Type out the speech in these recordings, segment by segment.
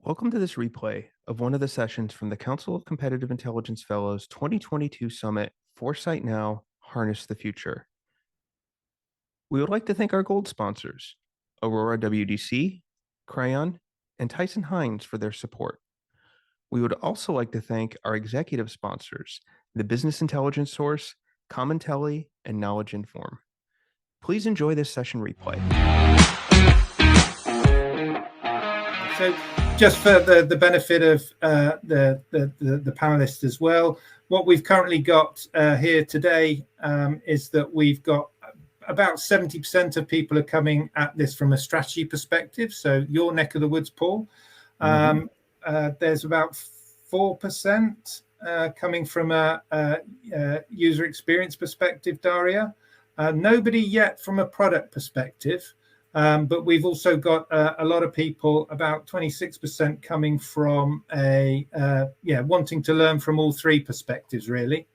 Welcome to this replay of one of the sessions from the Council of Competitive Intelligence Fellows 2022 Summit, Foresight Now, Harness the Future. We would like to thank our gold sponsors, Aurora WDC, Crayon, and Tyson Hines for their support. We would also like to thank our executive sponsors, the Business Intelligence Source, Commentelli, and Knowledge Inform. Please enjoy this session replay. So just for the benefit of the panelists as well, what we've currently got here today is that we've got about 70% of people are coming at this from a strategy perspective. So your neck of the woods, Paul. There's about 4% coming from a user experience perspective, Daria. Nobody yet from a product perspective. But we've also got a lot of people, about 26% coming from wanting to learn from all three perspectives, really.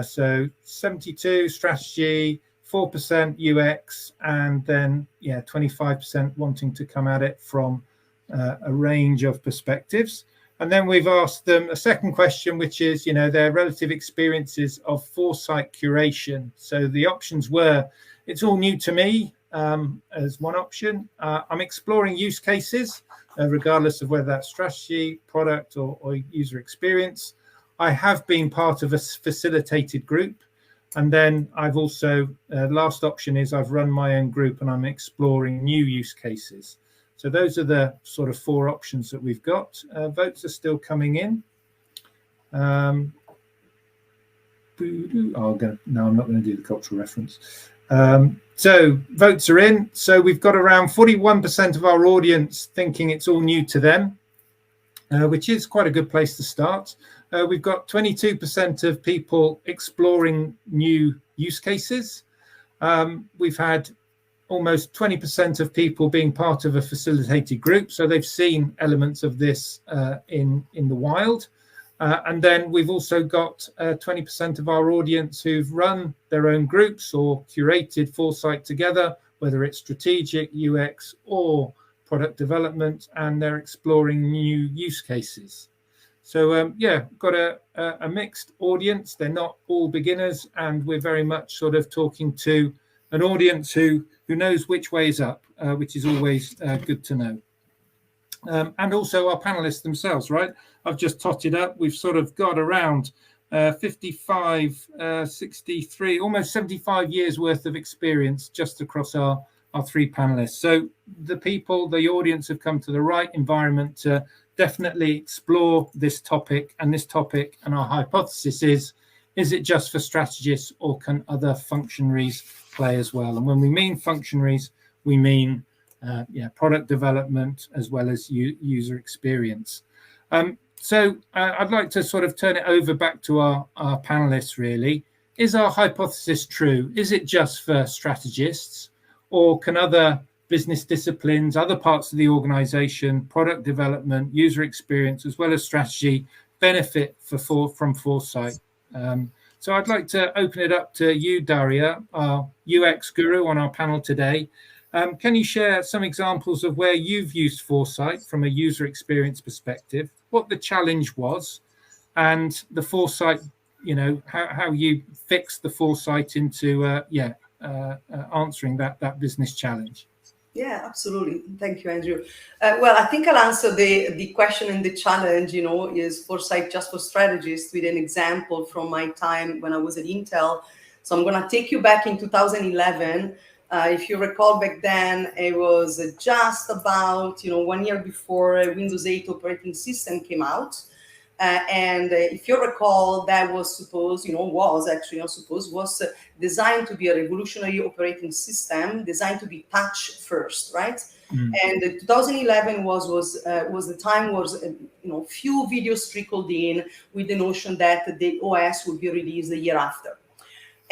So 72 strategy, 4% UX, and then 25% wanting to come at it from a range of perspectives. And then we've asked them a second question, which is, their relative experiences of Foresight curation. So the options were, it's all new to me, as one option. I'm exploring use cases, regardless of whether that's strategy, product, or user experience. I have been part of a facilitated group. And then I've also, last option is I've run my own group and I'm exploring new use cases. So those are the sort of four options that we've got. Votes are still coming in. No, I'm not going to do the cultural reference. So votes are in. So we've got around 41% of our audience thinking it's all new to them, which is quite a good place to start. We've got 22% of people exploring new use cases. We've had almost 20% of people being part of a facilitated group. So they've seen elements of this in the wild. And then we've also got 20% of our audience who've run their own groups or curated Foresight together, whether it's strategic, UX, or product development, and they're exploring new use cases. So, got a mixed audience. They're not all beginners, and we're very much sort of talking to an audience who knows which way is up, which is always good to know. And also our panelists themselves, right? I've just totted up. We've sort of got around 55, 63, almost 75 years worth of experience just across our three panelists. So the audience have come to the right environment to definitely explore this topic. And our hypothesis is it just for strategists, or can other functionaries play as well? And when we mean functionaries, we mean product development as well as user experience. So I'd like to sort of turn it over back to our panelists, really. Is our hypothesis true? Is it just for strategists, or can other business disciplines, other parts of the organization, product development, user experience, as well as strategy, benefit from Foresight? So I'd like to open it up to you, Daria, our UX guru on our panel today. Can you share some examples of where you've used Foresight from a user experience perspective, what the challenge was, and the Foresight, how you fixed the Foresight into answering that business challenge? Yeah, absolutely. Thank you, Andrew. Well, I think I'll answer the question and the challenge, is Foresight just for strategists, with an example from my time when I was at Intel. So I'm going to take you back in 2011. If you recall, back then, it was just about, 1 year before Windows 8 operating system came out. And if you recall, that was supposed, was designed to be a revolutionary operating system, designed to be touch first, right? And 2011 was the time was, few videos trickled in with the notion that the OS would be released the year after.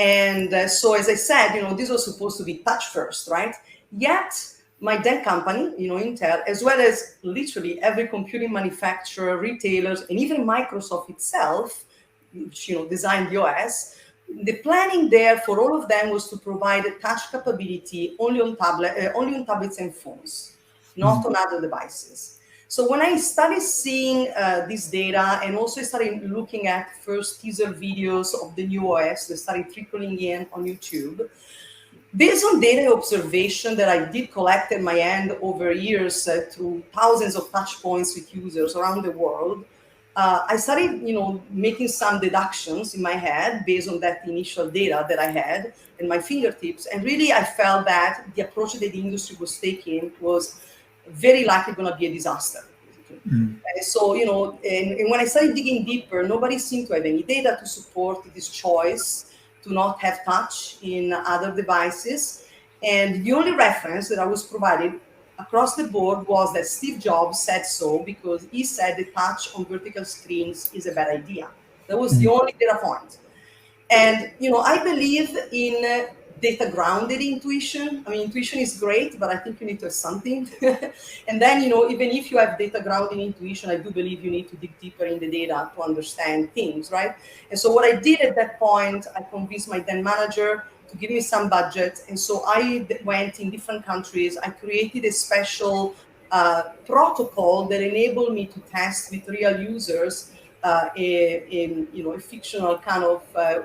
And so, as I said, this was supposed to be touch first, right? Yet, my then company, Intel, as well as literally every computing manufacturer, retailers, and even Microsoft itself, which, designed the OS, the planning there for all of them was to provide a touch capability only on tablets and phones, not on other devices. So when I started seeing this data, and also started looking at first teaser videos of the new OS that started trickling in on YouTube, based on data observation that I did collect at my end over years through thousands of touch points with users around the world, I started, making some deductions in my head based on that initial data that I had in my fingertips. And really, I felt that the approach that the industry was taking was very likely going to be a disaster. So, and when I started digging deeper, nobody seemed to have any data to support this choice to not have touch in other devices. And the only reference that I was provided across the board was that Steve Jobs said so, because he said the touch on vertical screens is a bad idea. That was the only data point. And, I believe in data grounded intuition. I mean, intuition is great, but I think you need to have something. And then, even if you have data grounded intuition, I do believe you need to dig deeper in the data to understand things, right? And so what I did at that point, I convinced my then manager to give me some budget. And so I went in different countries. I created a special protocol that enabled me to test with real users a fictional kind of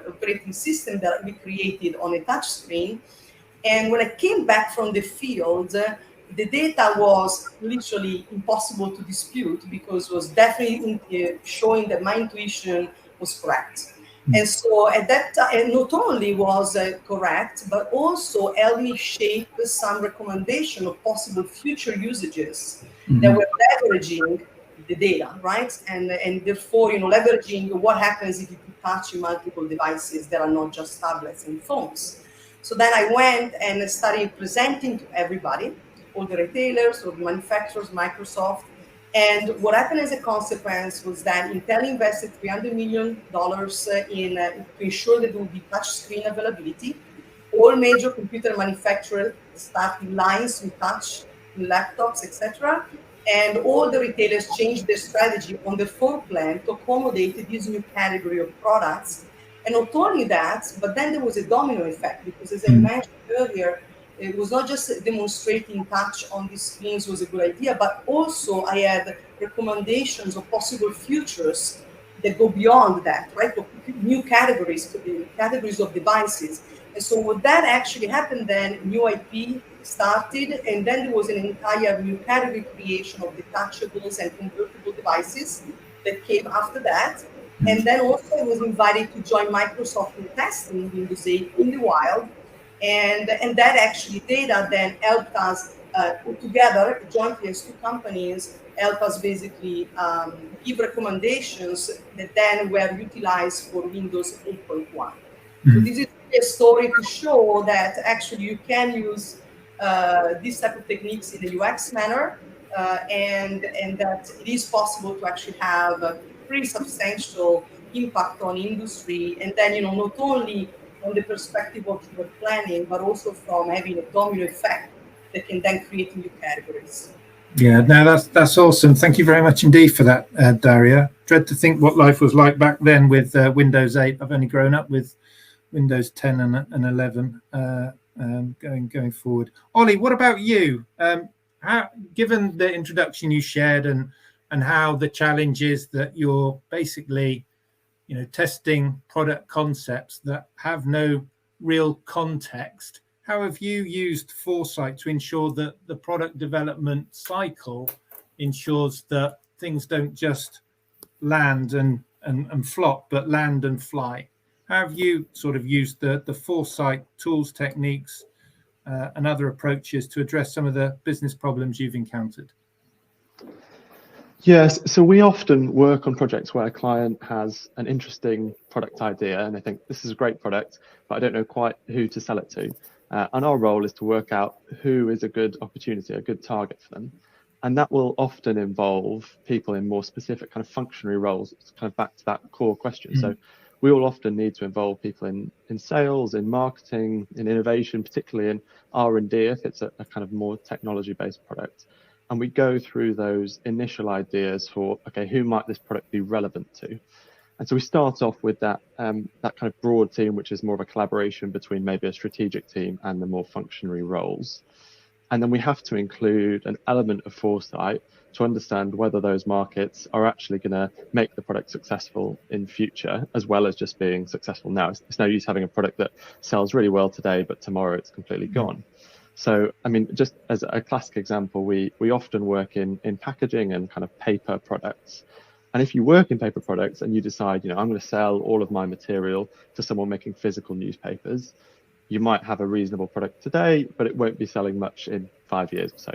operating system that we created on a touch screen. And when I came back from the field, the data was literally impossible to dispute, because it was definitely showing that my intuition was correct. And so at that time, not only was correct, but also helped me shape some recommendation of possible future usages that were leveraging the data, right? And therefore, leveraging what happens if you touch multiple devices that are not just tablets and phones. So then I went and started presenting to everybody, all the retailers, all the manufacturers, Microsoft. And what happened as a consequence was that Intel invested $300 million to ensure that there would be touch screen availability. All major computer manufacturers started lines with touch in laptops, etc. And all the retailers changed their strategy on the floor plan to accommodate this new category of products. And not only that, but then there was a domino effect, because as I mentioned earlier, it was not just demonstrating touch on these screens was a good idea, but also I had recommendations of possible futures that go beyond that, right? New categories of devices. And so what that actually happened then, new IP started, and then there was an entire new category creation of detachables and convertible devices that came after that. And then also I was invited to join Microsoft in testing Windows 8 in the wild. And that actually data then helped us put together jointly as two companies, help us basically give recommendations that then were utilized for Windows 8.1. So this is a story to show that actually you can use these type of techniques in a UX manner, and that it is possible to actually have a pretty substantial impact on industry. And then, not only from the perspective of your planning, but also from having a domino effect that can then create new categories. Yeah, no, that's awesome. Thank you very much indeed for that, Daria. Dread to think what life was like back then with Windows 8. I've only grown up with Windows 10 and 11 going forward. Ollie, what about you? Given the introduction you shared and how the challenge is that you're basically testing product concepts that have no real context, how have you used Foresight to ensure that the product development cycle ensures that things don't just land and flop, but land and fly? How have you sort of used the Foresight tools, techniques, and other approaches to address some of the business problems you've encountered? Yes, so we often work on projects where a client has an interesting product idea and they think this is a great product, but I don't know quite who to sell it to. And our role is to work out who is a good opportunity, a good target for them. And that will often involve people in more specific kind of functionary roles. It's kind of back to that core question. So we will often need to involve people in sales, in marketing, in innovation, particularly in R&D if it's a kind of more technology-based product. And we go through those initial ideas for, okay, who might this product be relevant to? And so we start off with that kind of broad team, which is more of a collaboration between maybe a strategic team and the more functionary roles. And then we have to include an element of foresight to understand whether those markets are actually going to make the product successful in future, as well as just being successful now. It's no use having a product that sells really well today, but tomorrow it's completely gone. So, I mean, just as a classic example, we often work in packaging and kind of paper products. And if you work in paper products and you decide, I'm going to sell all of my material to someone making physical newspapers, you might have a reasonable product today, but it won't be selling much in 5 years or so.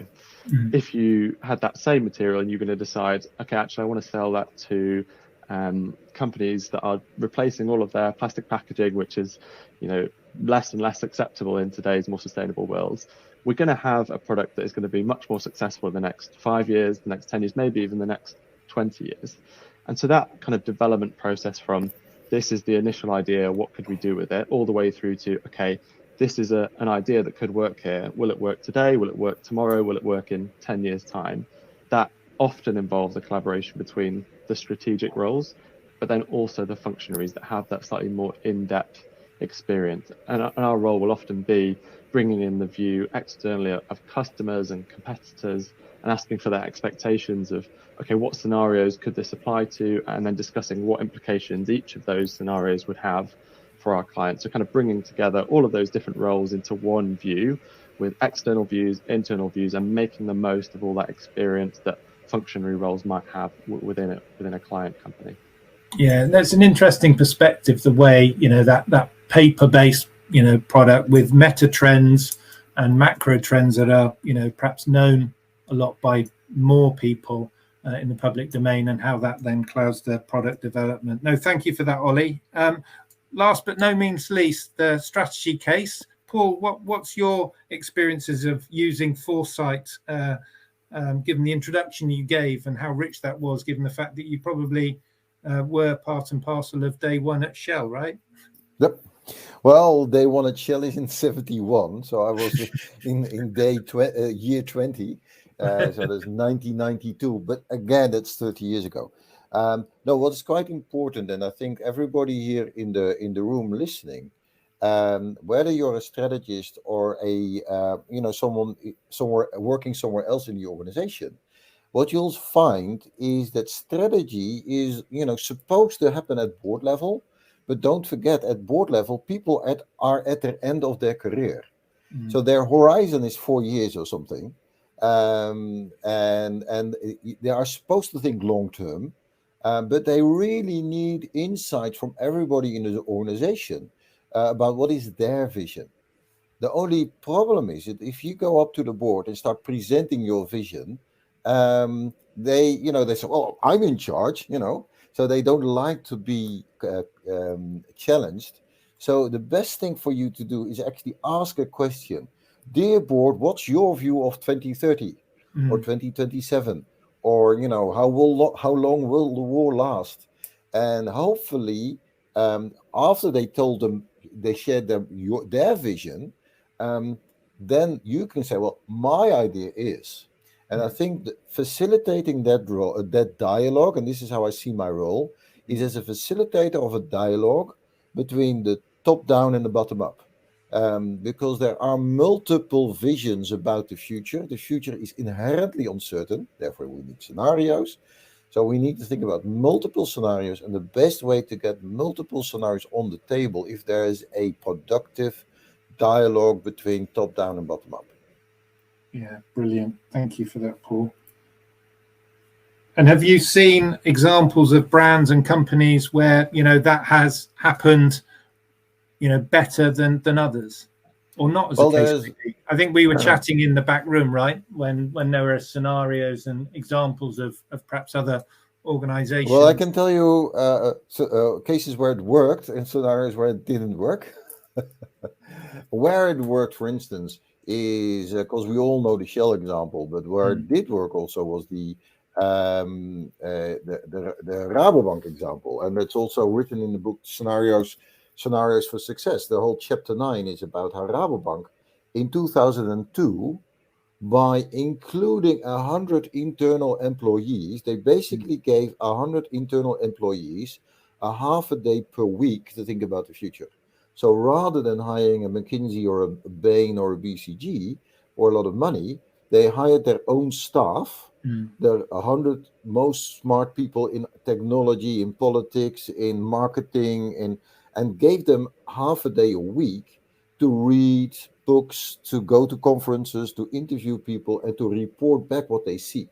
If you had that same material and you're going to decide, okay, actually, I want to sell that to companies that are replacing all of their plastic packaging, which is, less and less acceptable in today's more sustainable worlds, we're going to have a product that is going to be much more successful in the next 5 years, the next 10 years, maybe even the next 20 years. And so that kind of development process from this is the initial idea, what could we do with it, all the way through to, okay, this is an idea that could work here. Will it work today? Will it work tomorrow? Will it work in 10 years' time? That often involves a collaboration between the strategic roles, but then also the functionaries that have that slightly more in-depth experience. And our role will often be bringing in the view externally of customers and competitors and asking for their expectations of, okay, what scenarios could this apply to? And then discussing what implications each of those scenarios would have for our clients. So kind of bringing together all of those different roles into one view with external views, internal views, and making the most of all that experience that functionary roles might have within a client company. Yeah, that's an interesting perspective, the way, that paper-based, product with meta trends and macro trends that are, perhaps known a lot by more people in the public domain, and how that then clouds their product development. No, thank you for that, Ollie. Last but no means least, the strategy case. Paul, what's your experiences of using Foresight, given the introduction you gave and how rich that was, given the fact that you probably were part and parcel of day one at Shell, right? Yep. Well, day one at Shell is in 71, so I was in year 20, so that's 1992. But again, that's 30 years ago. No, what's quite important, and I think everybody here in the room listening, whether you're a strategist or a someone somewhere working somewhere else in the organization, what you'll find is that strategy is supposed to happen at board level, but don't forget, at board level, people are at the end of their career, so their horizon is 4 years or something, and they are supposed to think long term, but they really need insight from everybody in the organization about what is their vision. The only problem is that if you go up to the board and start presenting your vision, they say, "Oh, I'm in charge," so they don't like to be challenged. So the best thing for you to do is actually ask a question. Dear board, what's your view of 2030 or 2027? Or, how long will the war last? And hopefully, after they told them, they shared their vision, then you can say, well, my idea is. And I think that facilitating that dialogue, and this is how I see my role, is as a facilitator of a dialogue between the top down and the bottom up. Because there are multiple visions about the future. The future is inherently uncertain, therefore we need scenarios. So we need to think about multiple scenarios, and the best way to get multiple scenarios on the table if there is a productive dialogue between top down and bottom up. Yeah, brilliant. Thank you for that, Paul. And have you seen examples of brands and companies where that has happened better than others, or not as a case may be? I think we were chatting in the back room, right, when there were scenarios and examples of perhaps other organizations. Well, I can tell you cases where it worked and scenarios where it didn't work. Where it worked, for instance, is because we all know the Shell example, but where it did work also was the Rabobank example, and it's also written in the book Scenarios for Success. The whole chapter 9 is about how Rabobank in 2002, by including 100 internal employees, they basically gave 100 internal employees a half a day per week to think about the future. So rather than hiring a McKinsey or a Bain or a BCG, or a lot of money, they hired their own staff. The 100 most smart people in technology, in politics, in marketing, and gave them half a day a week to read books, to go to conferences, to interview people, and to report back what they see.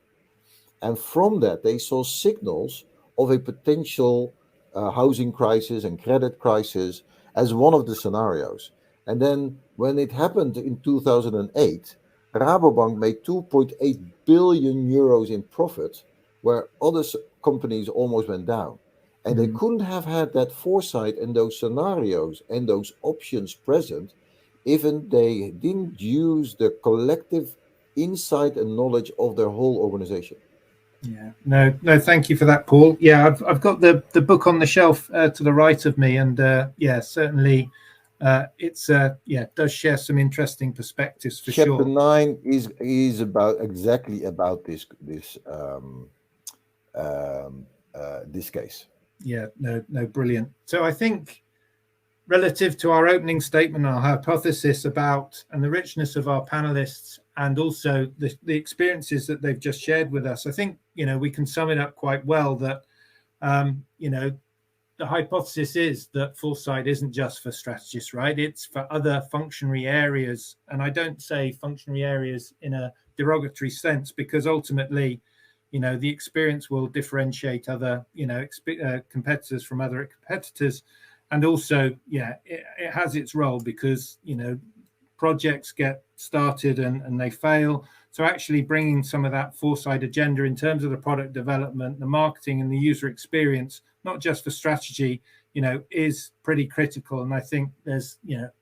And from that, they saw signals of a potential housing crisis and credit crisis as one of the scenarios. And then when it happened in 2008, Rabobank made 2.8 billion euros in profit, where other companies almost went down. And they couldn't have had that foresight and those scenarios and those options present if they didn't use the collective insight and knowledge of their whole organization. Yeah, no, thank you for that, Paul. Yeah, I've got the book on the shelf to the right of me, and yeah, certainly, it's does share some interesting perspectives for Chapter sure. 9 is about exactly about this case. Yeah, no, brilliant. So I think, relative to our opening statement, our hypothesis about and the richness of our panelists, and also the experiences that they've just shared with us, I think we can sum it up quite well that the hypothesis is that Foresight isn't just for strategists, right? It's for other functionary areas, and I don't say functionary areas in a derogatory sense, because ultimately, the experience will differentiate other competitors from other competitors. And also, it has its role, because projects get started and they fail. So actually bringing some of that Foresight agenda in terms of the product development, the marketing, and the user experience, not just for strategy, is pretty critical. And I think there's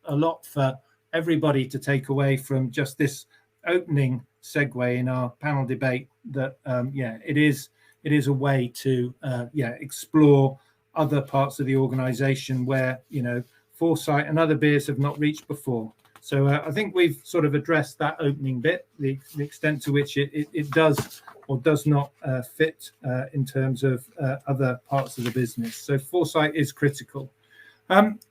a lot for everybody to take away from just this opening segue in our panel debate. That it is a way to explore other parts of the organization where Foresight and other beers have not reached before. So I think we've sort of addressed that opening bit, the extent to which it does or does not fit in terms of other parts of the business. So Foresight is critical.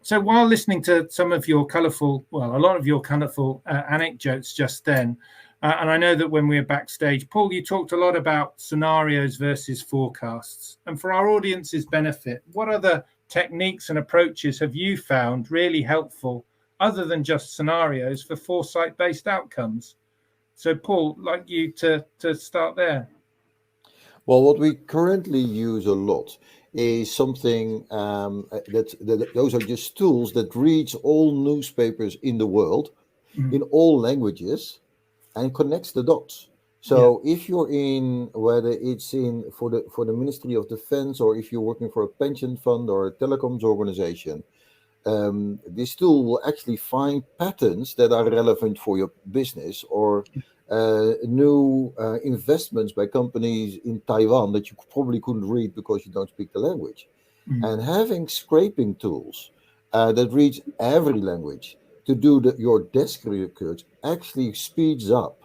So while listening to some of your colourful, a lot of your colourful anecdotes just then, and I know that when we were backstage, Paul, you talked a lot about scenarios versus forecasts. And for our audience's benefit, what other techniques and approaches have you found really helpful, other than just scenarios, for foresight-based outcomes? So, Paul, I'd like you to start there. Well, what we currently use a lot is something that those are just tools that reads all newspapers in the world in all languages and connects the dots. So if you're in, whether it's in for the Ministry of Defense, or if you're working for a pension fund or a telecoms organization, this tool will actually find patterns that are relevant for your business, or new investments by companies in Taiwan that you probably couldn't read because you don't speak the language. And having scraping tools that reads every language to do your desk research actually speeds up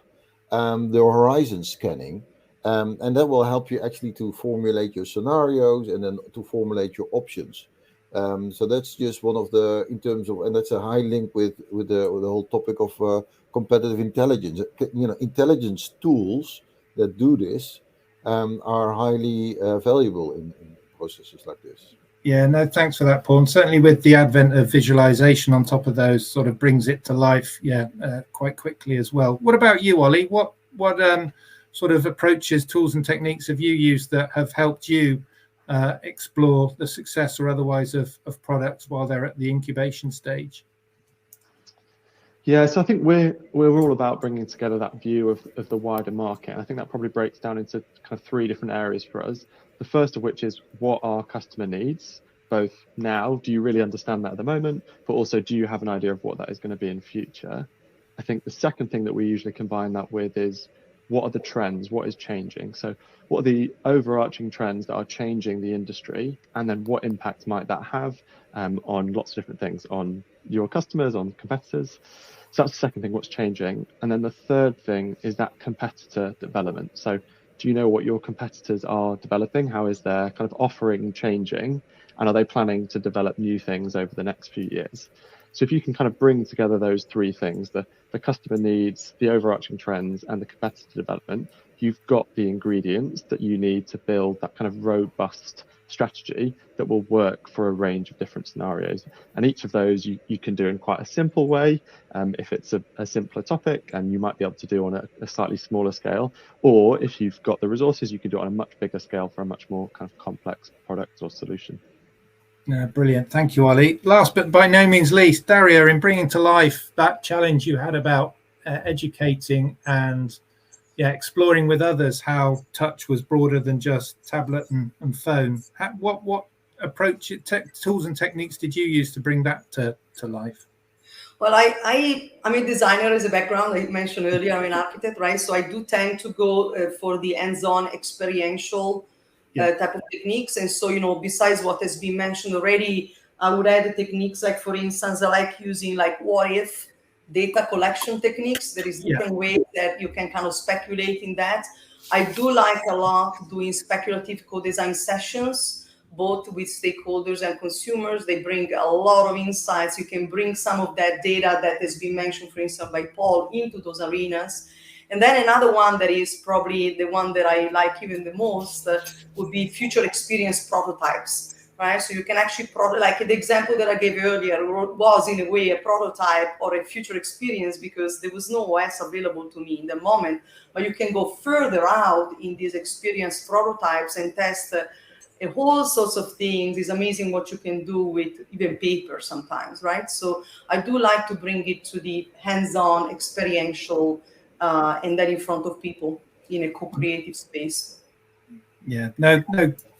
the horizon scanning, and that will help you actually to formulate your scenarios and then to formulate your options. So that's just one of the, in terms of, and that's a high link with the whole topic of competitive intelligence. Intelligence tools that do this are highly valuable in processes like this. Yeah, no, thanks for that, Paul. And certainly with the advent of visualization on top of those, sort of brings it to life, quite quickly as well. What about you, Ollie? What sort of approaches, tools, and techniques have you used that have helped you explore the success or otherwise of products while they're at the incubation stage? Yeah, so I think we're all about bringing together that view of the wider market. And I think that probably breaks down into kind of three different areas for us. The first of which is what our customer needs, both now, do you really understand that at the moment, but also do you have an idea of what that is going to be in future? I think the second thing that we usually combine that with is what are the trends, what is changing? So what are the overarching trends that are changing the industry, and then what impact might that have on lots of different things, on your customers, on competitors? So that's the second thing, what's changing. And then the third thing is that competitor development. So do you know what your competitors are developing? How is their kind of offering changing? And are they planning to develop new things over the next few years? So if you can kind of bring together those three things, the customer needs, the overarching trends, and the competitor development, you've got the ingredients that you need to build that kind of robust strategy that will work for a range of different scenarios. And each of those you can do in quite a simple way, if it's a simpler topic, and you might be able to do on a slightly smaller scale. Or if you've got the resources, you can do it on a much bigger scale for a much more kind of complex product or solution. Brilliant. Thank you, Ollie. Last but by no means least, Daria, in bringing to life that challenge you had about educating and exploring with others how touch was broader than just tablet and phone. What approach, tools and techniques did you use to bring that to life? Well, I'm a designer as a background. I mentioned earlier, I'm an architect, right? So I do tend to go for the hands-on experiential type of techniques. And so, besides what has been mentioned already, I would add the techniques like, for instance, I like using like what if data collection techniques. There is different ways that you can kind of speculate in that. I do like a lot doing speculative co-design sessions, both with stakeholders and consumers. They bring a lot of insights. You can bring some of that data that has been mentioned, for instance, by Paul, into those arenas. And then another one that is probably the one that I like even the most would be future experience prototypes. Right, so you can actually like the example that I gave earlier was in a way a prototype or a future experience because there was no OS available to me in the moment. But you can go further out in these experience prototypes and test a whole sorts of things. It's amazing what you can do with even paper sometimes, right? So I do like to bring it to the hands-on, experiential, and then in front of people in a co-creative space. Yeah, no,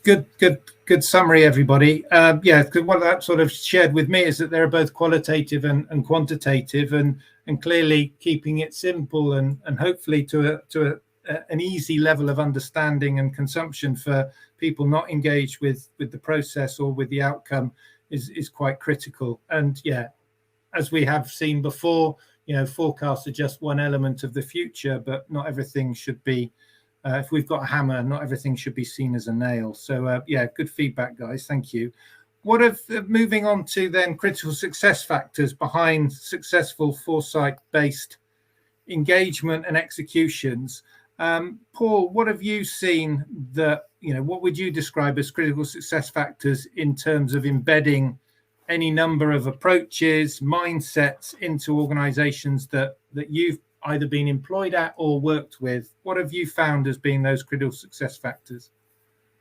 good summary, everybody. What that sort of shared with me is that they're both qualitative and quantitative, and clearly keeping it simple and hopefully to an easy level of understanding and consumption for people not engaged with the process or with the outcome is quite critical. And as we have seen before, forecasts are just one element of the future, but not everything should be. If we've got a hammer, not everything should be seen as a nail. So good feedback, guys. Thank you. Moving on to then critical success factors behind successful Foresight-based engagement and executions. Paul, what have you seen that, what would you describe as critical success factors in terms of embedding any number of approaches, mindsets into organizations that you've either been employed at or worked with? What have you found as being those critical success factors?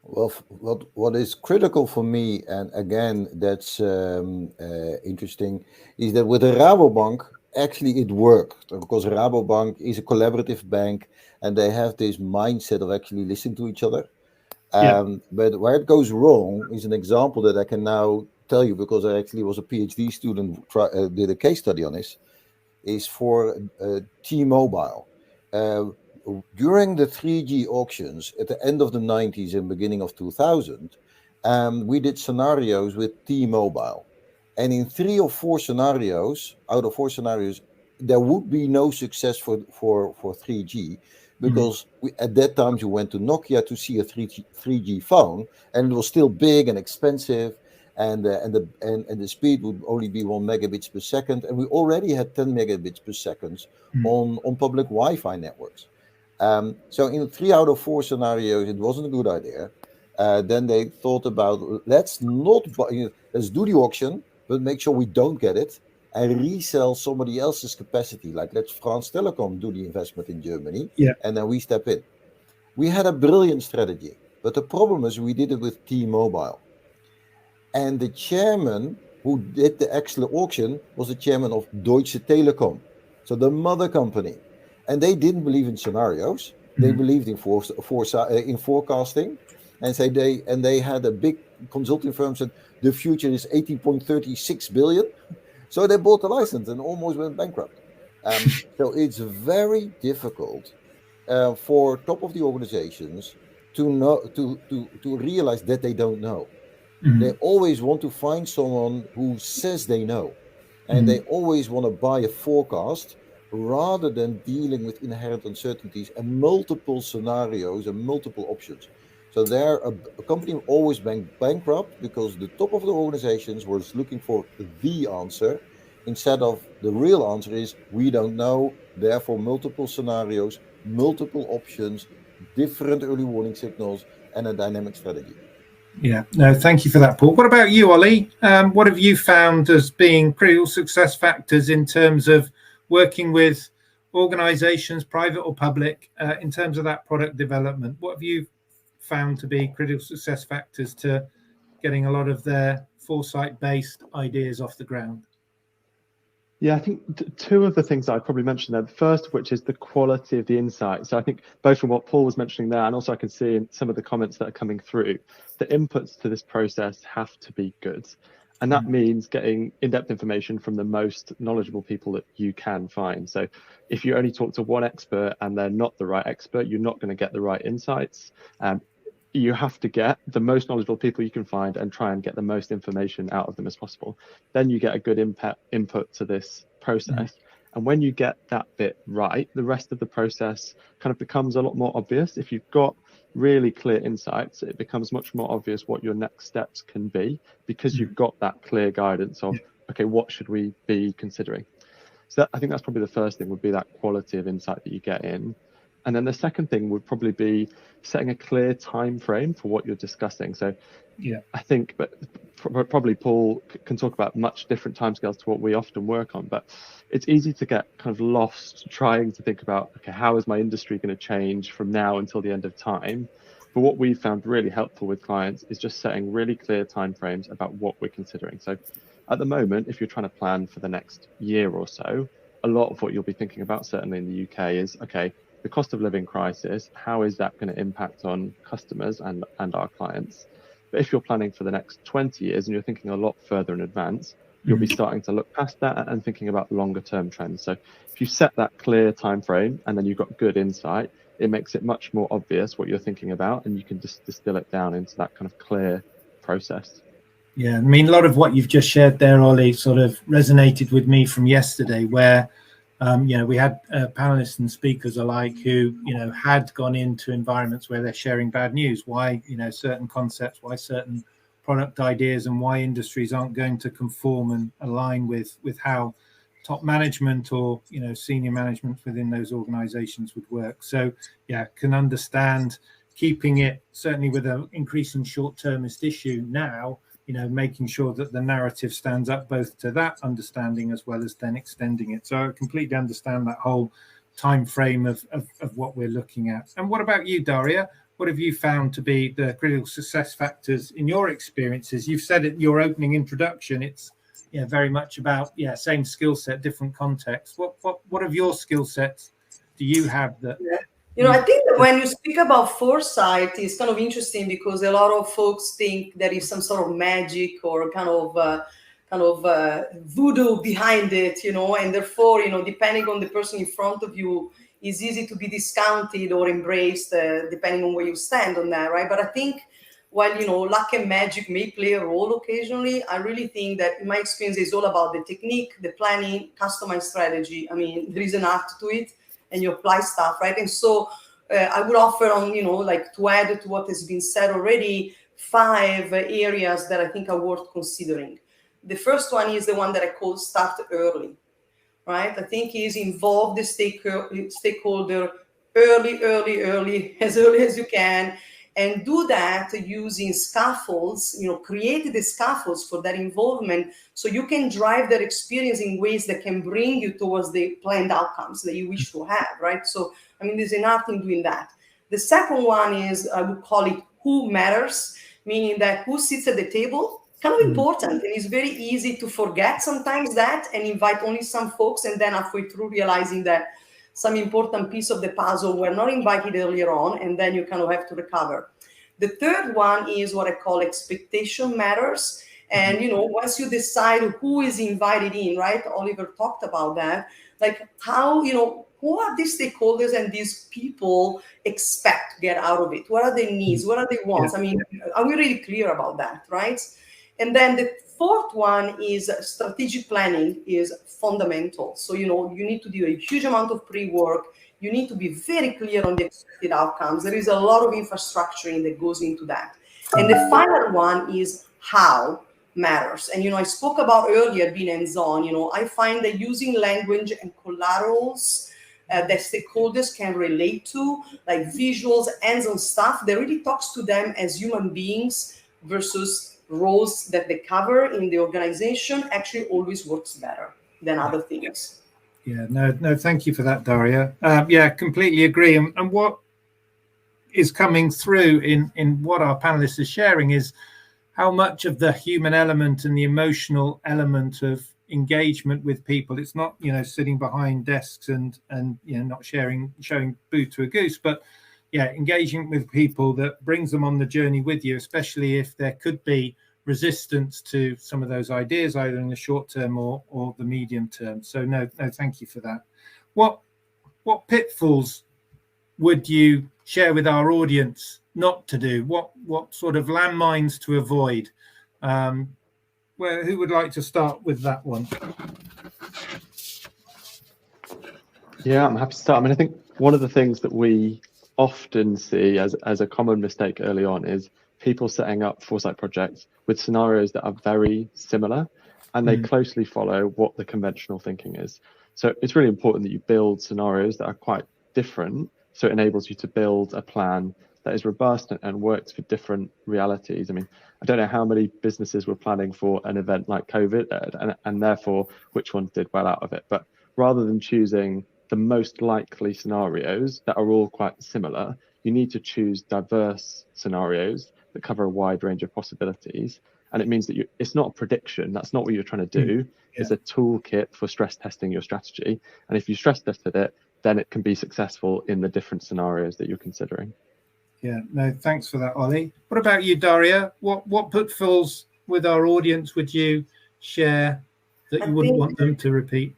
Well, what is critical for me, and again, that's interesting, is that with the Rabobank, actually it worked, because Rabobank is a collaborative bank and they have this mindset of actually listening to each other. But where it goes wrong is an example that I can now tell you, because I actually was a PhD student, did a case study on this, is for T-Mobile. During the 3G auctions at the end of the 90s and beginning of 2000, we did scenarios with T-Mobile. And in 3 or 4 scenarios, out of 4 scenarios, there would be no success for 3G, because at that time you went to Nokia to see a 3G phone, and it was still big and expensive, and the speed would only be 1 megabits per second, and we already had 10 megabits per second on public Wi-Fi networks. So in 3 out of 4 scenarios, it wasn't a good idea. Then they thought about, let's do the auction, but make sure we don't get it, and resell somebody else's capacity. Like, let's France Telecom do the investment in Germany, and then we step in. We had a brilliant strategy, but the problem is we did it with T-Mobile. And the chairman who did the actual auction was the chairman of Deutsche Telekom, so the mother company. And they didn't believe in scenarios. They believed in forecasting, and they had a big consulting firm said the future is 18.36 billion. So they bought the license and almost went bankrupt. So it's very difficult for top of the organizations to know to realize that they don't know. They always want to find someone who says they know, and they always want to buy a forecast rather than dealing with inherent uncertainties and multiple scenarios and multiple options. So there, a company always went bankrupt because the top of the organizations was looking for the answer instead of the real answer is we don't know, therefore multiple scenarios, multiple options, different early warning signals, and a dynamic strategy. Yeah, no, thank you for that, Paul. What about you, Ollie? What have you found as being critical success factors in terms of working with organizations, private or public, in terms of that product development? What have you found to be critical success factors to getting a lot of their foresight-based ideas off the ground? Yeah, I think two of the things I'd probably mention there, the first of which is the quality of the insight. So I think both from what Paul was mentioning there, and also I can see in some of the comments that are coming through, the inputs to this process have to be good. And that means getting in-depth information from the most knowledgeable people that you can find. So if you only talk to one expert and they're not the right expert, you're not going to get the right insights. You have to get the most knowledgeable people you can find and try and get the most information out of them as possible. Then you get a good input to this process. And when you get that bit right, the rest of the process kind of becomes a lot more obvious. If you've got really clear insights, it becomes much more obvious what your next steps can be, because you've got that clear guidance of, okay, what should we be considering? So I think that's probably the first thing, would be that quality of insight that you get in. And then the second thing would probably be setting a clear time frame for what you're discussing. So I think, but probably Paul can talk about much different timescales to what we often work on, but it's easy to get kind of lost trying to think about, okay, how is my industry going to change from now until the end of time? But what we've found really helpful with clients is just setting really clear timeframes about what we're considering. So at the moment, if you're trying to plan for the next year or so, a lot of what you'll be thinking about, certainly in the UK, is, okay, the cost of living crisis, how is that going to impact on customers and our clients? But if you're planning for the next 20 years and you're thinking a lot further in advance, you'll be starting to look past that and thinking about longer term trends. So if you set that clear time frame and then you've got good insight, it makes it much more obvious what you're thinking about, and you can just distill it down into that kind of clear process. Yeah, I mean, a lot of what you've just shared there, Ollie, sort of resonated with me from yesterday, where we had panelists and speakers alike who, had gone into environments where they're sharing bad news, why, certain concepts, why certain product ideas, and why industries aren't going to conform and align with how top management or, senior management within those organizations would work. So, can understand keeping it, certainly with an increasing short-termist issue now, making sure that the narrative stands up both to that understanding as well as then extending it. So I completely understand that whole time frame of what we're looking at. And what about you, Daria? What have you found to be the critical success factors in your experiences? You've said it in your opening introduction, it's very much about same skill set, different context. What of your skill sets do you have that? I think that when you speak about foresight, it's kind of interesting because a lot of folks think there is some sort of magic or kind of voodoo behind it, and therefore, depending on the person in front of you, it's easy to be discounted or embraced depending on where you stand on that, right? But I think while, luck and magic may play a role occasionally, I really think that in my experience, it's all about the technique, the planning, customized strategy. I mean, there is an art to it, and you apply stuff, right? And so I would offer on, to add to what has been said already, 5 areas that I think are worth considering. The first one is the one that I call start early, right? I think is involve the stakeholder early, as early as you can, and do that using scaffolds, create the scaffolds for that involvement so you can drive their experience in ways that can bring you towards the planned outcomes that you wish to have, right? So, I mean, there's enough in doing that. The second one is, I would call it who matters, meaning that who sits at the table, kind of important. And it's very easy to forget sometimes that and invite only some folks, and then halfway through realizing that some important piece of the puzzle were not invited earlier on, and then you kind of have to recover. The third one is what I call expectation matters. And, once you decide who is invited in, right? Oliver talked about that, like how, who are these stakeholders and these people expect to get out of it? What are their needs? What are their wants? I mean, are we really clear about that, right? And then the fourth one is strategic planning is fundamental. So, you need to do a huge amount of pre-work. You need to be very clear on the expected outcomes. There is a lot of infrastructuring that goes into that. And the final one is how, matters. And, I spoke about earlier being hands-on. I find that using language and collaterals that stakeholders can relate to, like visuals, hands-on stuff, that really talks to them as human beings versus roles that they cover in the organization, actually always works better than other things. Yeah, no, thank you for that, Daria. Yeah, completely agree. And what is coming through in what our panelists are sharing is how much of the human element and the emotional element of engagement with people. It's not, sitting behind desks and not showing boo to a goose, but engaging with people that brings them on the journey with you, especially if there could be resistance to some of those ideas, either in the short term or the medium term. So no, thank you for that. What pitfalls would you share with our audience not to do? What sort of landmines to avoid? Who would like to start with that one? Yeah, I'm happy to start. I mean, I think one of the things that we often see as a common mistake early on is people setting up Foresight projects with scenarios that are very similar, and they closely follow what the conventional thinking is. So it's really important that you build scenarios that are quite different, so it enables you to build a plan that is robust and works for different realities. I mean, I don't know how many businesses were planning for an event like COVID, and therefore which ones did well out of it. But rather than choosing the most likely scenarios that are all quite similar, you need to choose diverse scenarios that cover a wide range of possibilities. And it means that it's not a prediction. That's not what you're trying to do. It's a toolkit for stress testing your strategy. And if you stress tested it, then it can be successful in the different scenarios that you're considering. Yeah, no, thanks for that, Ollie. What about you, Daria? What pitfalls with our audience would you share that you wouldn't want them to repeat?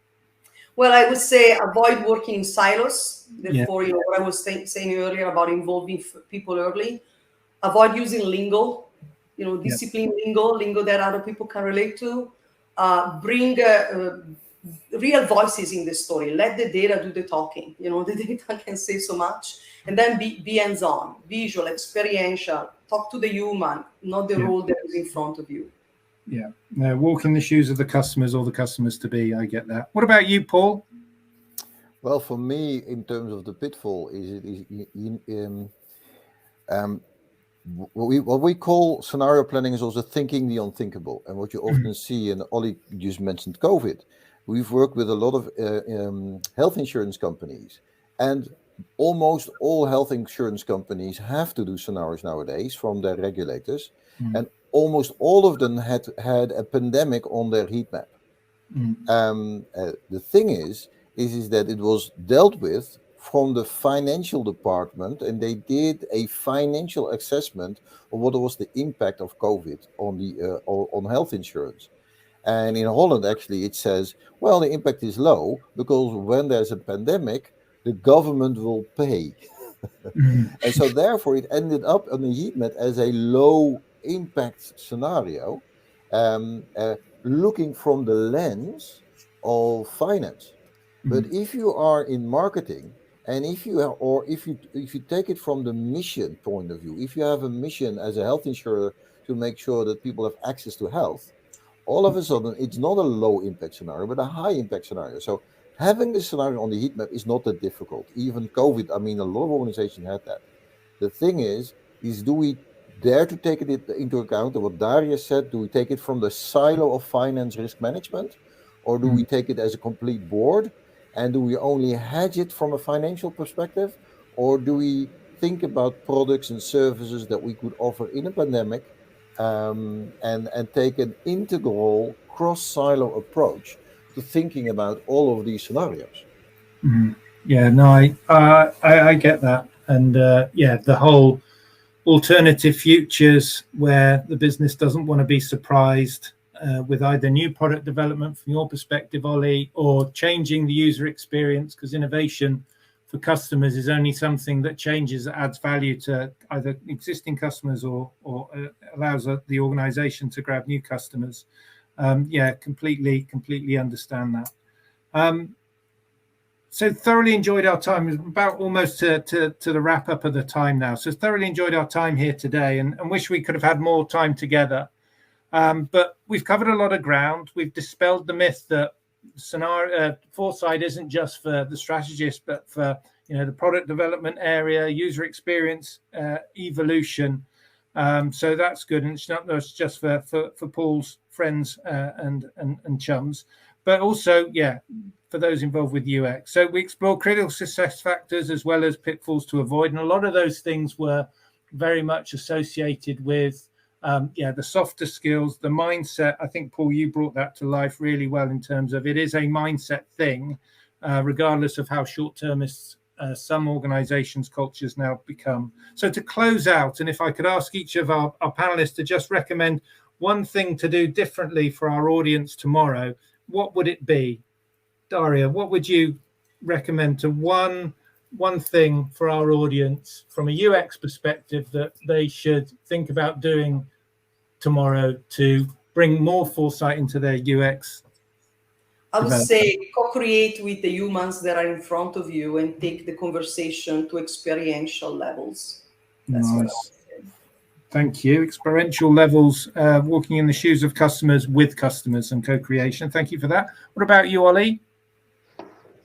Well, I would say avoid working in silos. Therefore, what I was saying earlier about involving people early. Avoid using lingo, discipline lingo that other people can relate to. Bring real voices in the story. Let the data do the talking. The data can say so much. And then be hands-on, visual, experiential. Talk to the human, not the role that is in front of you. Yeah, no, walk in the shoes of the customers or the customers to be. I get that. What about you, Paul? Well, for me, in terms of the pitfall, what we call scenario planning is also thinking the unthinkable. And what you often see, and Ollie just mentioned COVID, we've worked with a lot of health insurance companies, and almost all health insurance companies have to do scenarios nowadays from their regulators, and almost all of them had a pandemic on their heat map. The thing is that it was dealt with from the financial department, and they did a financial assessment of what was the impact of COVID on the on health insurance. And in Holland, actually, it says, well, the impact is low because when there's a pandemic, the government will pay. And so therefore it ended up on the heat map as a low impact scenario, looking from the lens of finance. But if you are in marketing, and if you take it from the mission point of view, if you have a mission as a health insurer to make sure that people have access to health, all of a sudden it's not a low impact scenario, but a high impact scenario. So having the scenario on the heat map is not that difficult. Even COVID, I mean, a lot of organizations had that. The thing is do we dare to take it into account? And what Daria said, do we take it from the silo of finance risk management, or do we take it as a complete board? And do we only hedge it from a financial perspective, or do we think about products and services that we could offer in a pandemic, and take an integral cross-silo approach to thinking about all of these scenarios? Yeah, no, I get that. And the whole alternative futures where the business doesn't want to be surprised with either new product development from your perspective, Ollie, or changing the user experience, because innovation for customers is only something that changes, that adds value to either existing customers or allows the organization to grab new customers. Completely understand that. So thoroughly enjoyed our time. It's about almost to the wrap up of the time now. So thoroughly enjoyed our time here today, and wish we could have had more time together. But we've covered a lot of ground. We've dispelled the myth that Foresight isn't just for the strategist, but for the product development area, user experience, evolution. So that's good, and it's not just for Paul's friends and chums, but also for those involved with UX. So we explore critical success factors as well as pitfalls to avoid, and a lot of those things were very much associated with the softer skills, the mindset. I think, Paul, you brought that to life really well in terms of it is a mindset thing, regardless of how short-termist some organizations' cultures now become. So to close out, and if I could ask each of our panelists to just recommend one thing to do differently for our audience tomorrow, what would it be? Daria, what would you recommend to one thing for our audience from a UX perspective that they should think about doing tomorrow to bring more foresight into their UX? I would say co-create with the humans that are in front of you and take the conversation to experiential levels. That's what I would say. Thank you. Experiential levels, walking in the shoes of customers with customers and co-creation. Thank you for that. What about you, Ollie?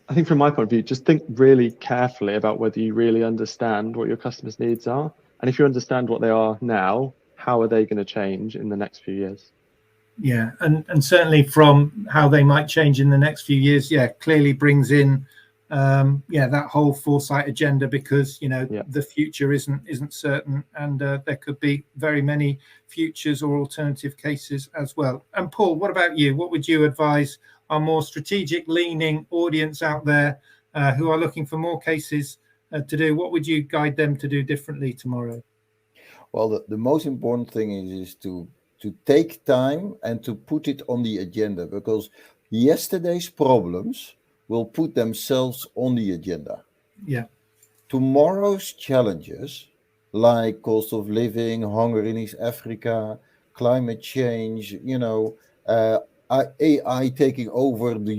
I think from my point of view, just think really carefully about whether you really understand what your customers' needs are. And if you understand what they are now, how are they going to change in the next few years? Yeah, and certainly from how they might change in the next few years, clearly brings in that whole foresight agenda, because the future isn't certain, and there could be very many futures or alternative cases as well. And Paul, what about you? What would you advise our more strategic leaning audience out there who are looking for more cases to do? What would you guide them to do differently tomorrow? Well, the most important thing is to take time and to put it on the agenda, because yesterday's problems will put themselves on the agenda. Yeah. Tomorrow's challenges, like cost of living, hunger in East Africa, climate change, AI taking over the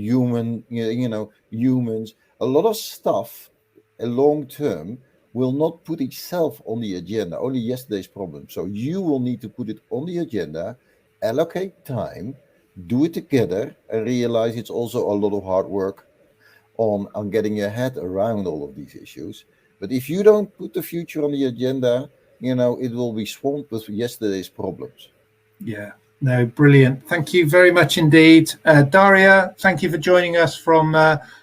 humans, a lot of stuff, long term, will not put itself on the agenda, only yesterday's problem. So you will need to put it on the agenda, allocate time, do it together, and realize it's also a lot of hard work on getting your head around all of these issues. But if you don't put the future on the agenda, it will be swamped with yesterday's problems. Yeah. No, brilliant. Thank you very much indeed. Daria, thank you for joining us from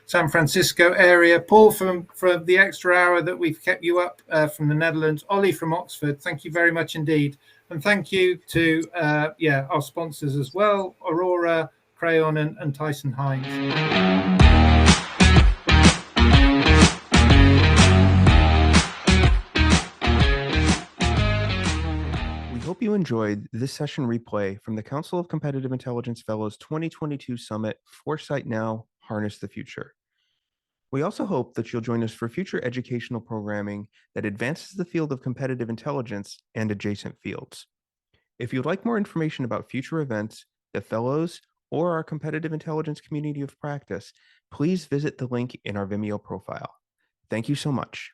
San Francisco area. Paul, for the extra hour that we've kept you up from the Netherlands. Ollie from Oxford, thank you very much indeed. And thank you to our sponsors as well, Aurora, Crayon and Tyson Hines. Hope you enjoyed this session replay from the Council of Competitive Intelligence Fellows 2022 Summit, Foresight Now, Harness the Future. We also hope that you'll join us for future educational programming that advances the field of competitive intelligence and adjacent fields. If you'd like more information about future events, the Fellows, or our competitive intelligence community of practice, please visit the link in our Vimeo profile. Thank you so much.